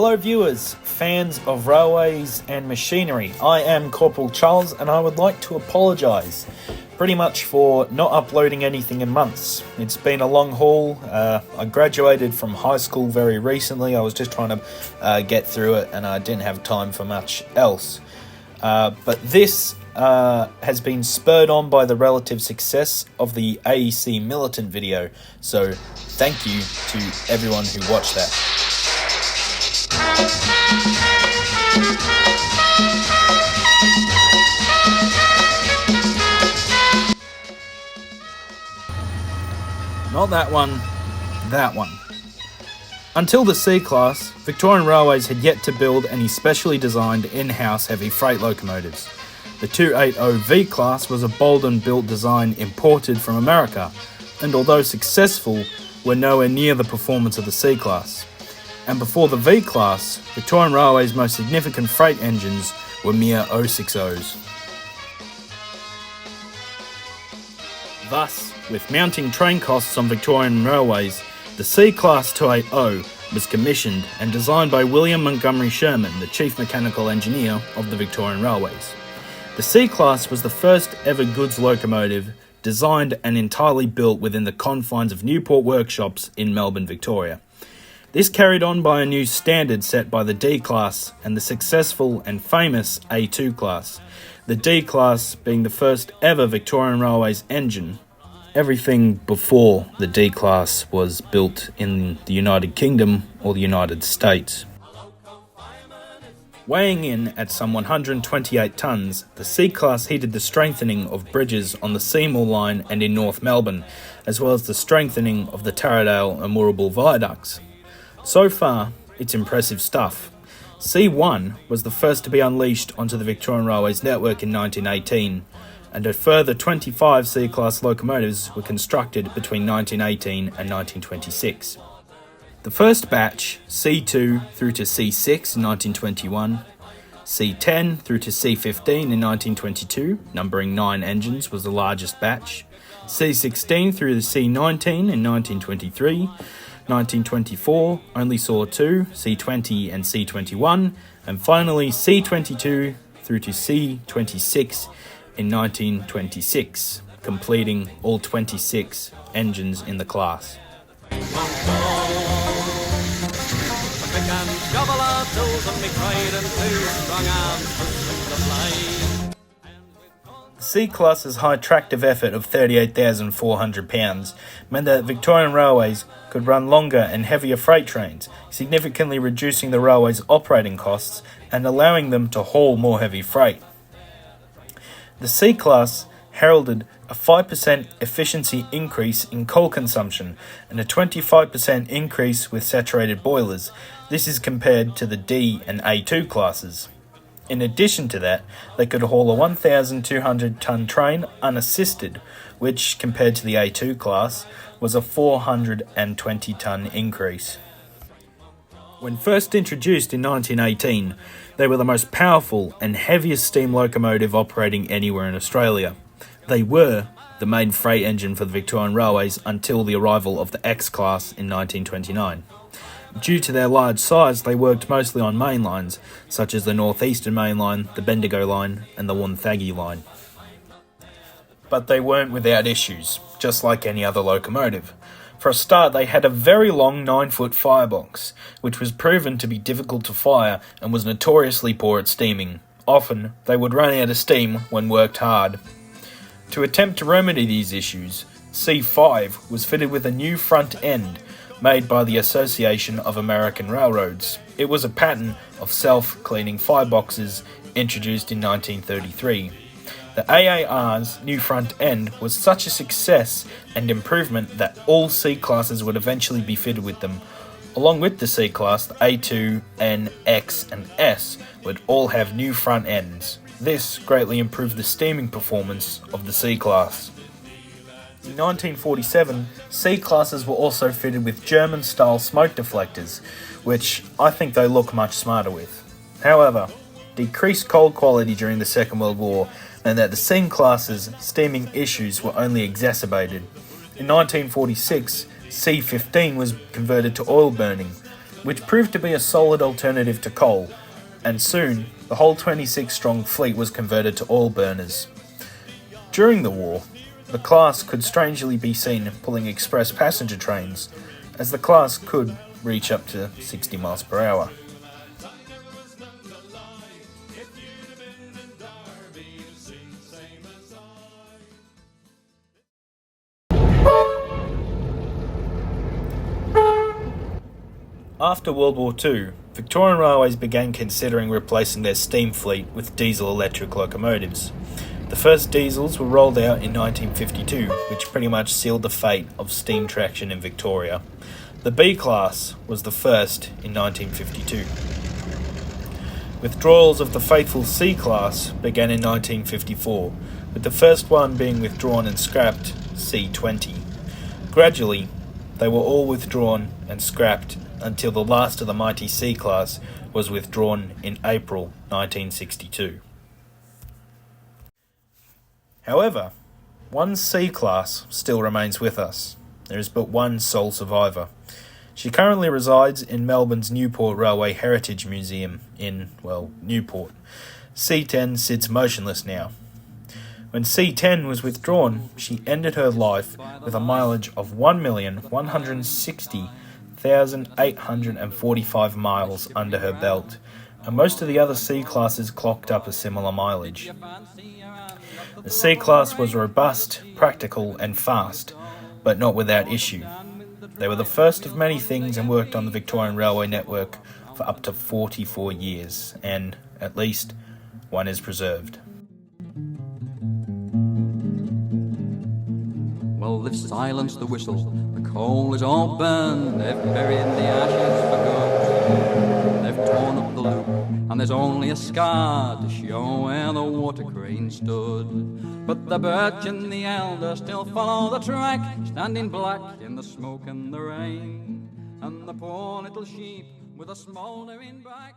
Hello viewers, fans of railways and machinery. I am Corporal Charles and I would like to apologise pretty much for not uploading anything in months. It's been a long haul. I graduated from high school very recently. I was just trying to get through it and I didn't have time for much else. But this has been spurred on by the relative success of the AEC Militant video. So thank you to everyone who watched that. Not that one, that one. Until the C-Class, Victorian Railways had yet to build any specially designed in-house heavy freight locomotives. The 280 V-Class was a Bolden-built design imported from America, and although successful, were nowhere near the performance of the C-Class. And before the V-Class, Victorian Railways' most significant freight engines were mere 060s. Thus, with mounting train costs on Victorian Railways, the C-Class 280 was commissioned and designed by William Montgomery Sherman, the Chief Mechanical Engineer of the Victorian Railways. The C-Class was the first ever goods locomotive designed and entirely built within the confines of Newport workshops in Melbourne, Victoria. This carried on by a new standard set by the D-Class and the successful and famous A2 class, the D-Class being the first ever Victorian Railways engine. Everything before the D-Class was built in the United Kingdom or the United States. Weighing in at some 128 tonnes, the C-Class heated the strengthening of bridges on the Seymour line and in North Melbourne, as well as the strengthening of the Taradale and Moorabool viaducts. So far, it's impressive stuff. C1 was the first to be unleashed onto the Victorian Railways network in 1918, and a further 25 C-Class locomotives were constructed between 1918 and 1926. The first batch, C2 through to C6 in 1921, C10 through to C15 in 1922, numbering 9 engines, was the largest batch, C16 through to C19 in 1923, 1924 only saw 2, C20 and C21, and finally C22 through to C26 in 1926, completing all 26 engines in the class. The C-Class's high tractive effort of 38,400 pounds meant that Victorian Railways could run longer and heavier freight trains, significantly reducing the railway's operating costs and allowing them to haul more heavy freight. The C-Class heralded a 5% efficiency increase in coal consumption and a 25% increase with saturated boilers. This is compared to the D and A2 classes. In addition to that, they could haul a 1,200 tonne train unassisted, which, compared to the A2 class, was a 420 tonne increase. When first introduced in 1918, they were the most powerful and heaviest steam locomotive operating anywhere in Australia. They were the main freight engine for the Victorian Railways until the arrival of the X-Class in 1929. Due to their large size, they worked mostly on main lines, such as the North Eastern Main Line, the Bendigo Line, and the Wonthaggi Line. But they weren't without issues, just like any other locomotive. For a start, they had a very long 9-foot firebox, which was proven to be difficult to fire and was notoriously poor at steaming. Often, they would run out of steam when worked hard. To attempt to remedy these issues, C5 was fitted with a new front end, made by the Association of American Railroads. It was a pattern of self-cleaning fireboxes introduced in 1933. The AAR's new front end was such a success and improvement that all C-classes would eventually be fitted with them. Along with the C-class, the A2, N, X and S would all have new front ends. This greatly improved the steaming performance of the C-class. In 1947, C-classes were also fitted with German-style smoke deflectors, which I think they look much smarter with. However, decreased coal quality during the Second World War meant that the C-class's steaming issues were only exacerbated. In 1946, C-15 was converted to oil burning. which proved to be a solid alternative to coal, and soon the whole 26-strong fleet was converted to oil burners. During the war, the class could strangely be seen pulling express passenger trains, as the class could reach up to 60 miles per hour. After World War II, Victorian Railways began considering replacing their steam fleet with diesel-electric locomotives. The first diesels were rolled out in 1952, which pretty much sealed the fate of steam traction in Victoria. The B-class was the first in 1952. Withdrawals of the faithful C-class began in 1954, with the first one being withdrawn and scrapped, C20. Gradually, they were all withdrawn and scrapped until the last of the mighty C-class was withdrawn in April 1962. However, one C-class still remains with us. There is but one sole survivor. She currently resides in Melbourne's Newport Railway Heritage Museum in, Newport. C10 sits motionless now. When C10 was withdrawn, she ended her life with a mileage of 1,160,845 miles under her belt, and most of the other C-classes clocked up a similar mileage. The C-class was robust, practical and fast, but not without issue. They were the first of many things and worked on the Victorian Railway network for up to 44 years, and at least one is preserved. Well, they've silenced the whistle, the coal is all burned, they've buried the ashes for good. They've torn up the loop, and there's only a scar to show where the water crane stood. But the birch and the elder still follow the track, standing black in the smoke and the rain. And the poor little sheep with a smouldering back